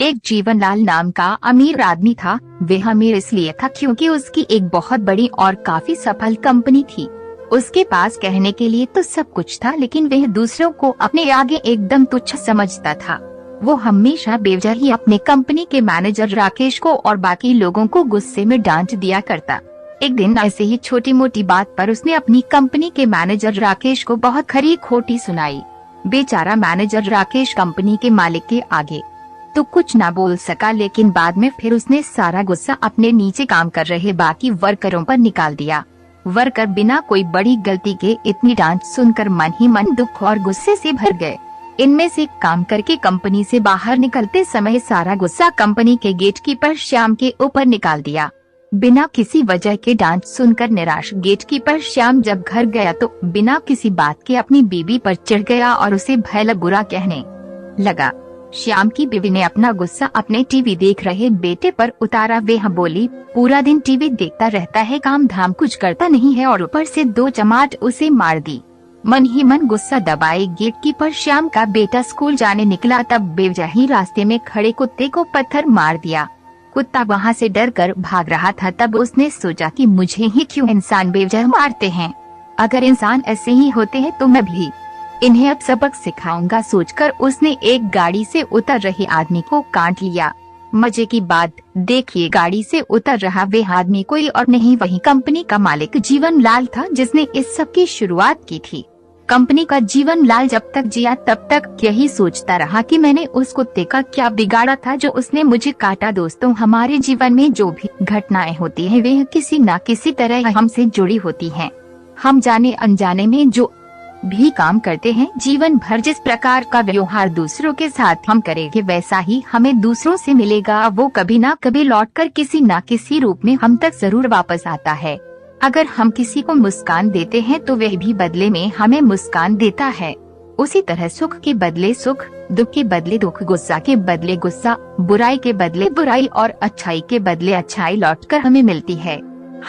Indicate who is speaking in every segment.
Speaker 1: एक जीवनलाल नाम का अमीर आदमी था। वह अमीर इसलिए था क्योंकि उसकी एक बहुत बड़ी और काफी सफल कंपनी थी। उसके पास कहने के लिए तो सब कुछ था, लेकिन वह दूसरों को अपने आगे एकदम तुच्छ समझता था। वो हमेशा बेवजह ही अपने कंपनी के मैनेजर राकेश को और बाकी लोगों को गुस्से में डांट दिया करता। एक दिन ऐसे ही छोटी मोटी बात पर उसने अपनी कंपनी के मैनेजर राकेश को बहुत खरी खोटी सुनाई। बेचारा मैनेजर राकेश कंपनी के मालिक के आगे तो कुछ ना बोल सका, लेकिन बाद में फिर उसने सारा गुस्सा अपने नीचे काम कर रहे बाकी वर्करों पर निकाल दिया। वर्कर बिना कोई बड़ी गलती के इतनी डांट सुनकर मन ही मन दुख और गुस्से से भर गए। इनमें से काम करके कंपनी से बाहर निकलते समय सारा गुस्सा कंपनी के गेटकीपर श्याम के ऊपर निकाल दिया। बिना किसी वजह के डांट सुनकर निराश गेटकीपर श्याम जब घर गया तो बिना किसी बात के अपनी बीवी पर चिढ़ गया और उसे भला बुरा कहने लगा। श्याम की बीवी ने अपना गुस्सा अपने टीवी देख रहे बेटे पर उतारा। वह बोली, पूरा दिन टीवी देखता रहता है, काम धाम कुछ करता नहीं है और ऊपर से 2 चमाट उसे मार दी। मन ही मन गुस्सा दबाए गेटकीपर श्याम का बेटा स्कूल जाने निकला, तब बेवजह ही रास्ते में खड़े कुत्ते को पत्थर मार दिया। कुत्ता वहाँ से डरकर भाग रहा था। तब उसने सोचा कि मुझे ही क्यों इंसान बेवजह मारते हैं, अगर इंसान ऐसे ही होते हैं तो मैं भी इन्हें अब सबक सिखाऊंगा। सोचकर उसने एक गाड़ी से उतर रहे आदमी को काट लिया। मजे की बात देखिए, गाड़ी से उतर रहा वह आदमी कोई और नहीं, वही कंपनी का मालिक जीवनलाल था जिसने इस सब की शुरुआत की थी। कंपनी का जीवनलाल जब तक जिया तब तक यही सोचता रहा कि मैंने उस कुत्ते का क्या बिगाड़ा था जो उसने मुझे काटा। दोस्तों, हमारे जीवन में जो भी घटनाएं होती हैं वे किसी न किसी तरह हमसे जुड़ी होती हैं। हम जाने अनजाने में जो भी काम करते हैं, जीवन भर जिस प्रकार का व्यवहार दूसरों के साथ हम करेंगे वैसा ही हमें दूसरों से मिलेगा। वो कभी न कभी लौटकर किसी न किसी रूप में हम तक जरूर वापस आता है। अगर हम किसी को मुस्कान देते हैं तो वह भी बदले में हमें मुस्कान देता है। उसी तरह सुख के बदले सुख, दुख के बदले दुख, गुस्सा के बदले गुस्सा, बुराई के बदले बुराई और अच्छाई के बदले अच्छाई लौटकर हमें मिलती है।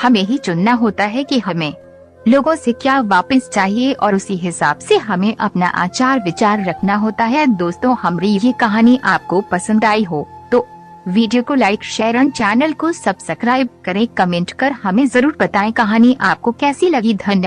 Speaker 1: हमें ही चुनना होता है कि हमें लोगों से क्या वापस चाहिए और उसी हिसाब से हमें अपना आचार विचार रखना होता है। दोस्तों, हमारी ये कहानी आपको पसंद आई हो तो वीडियो को लाइक, शेयर और चैनल को सब्सक्राइब करें। कमेंट कर हमें जरूर बताएं कहानी आपको कैसी लगी। धन्यवाद।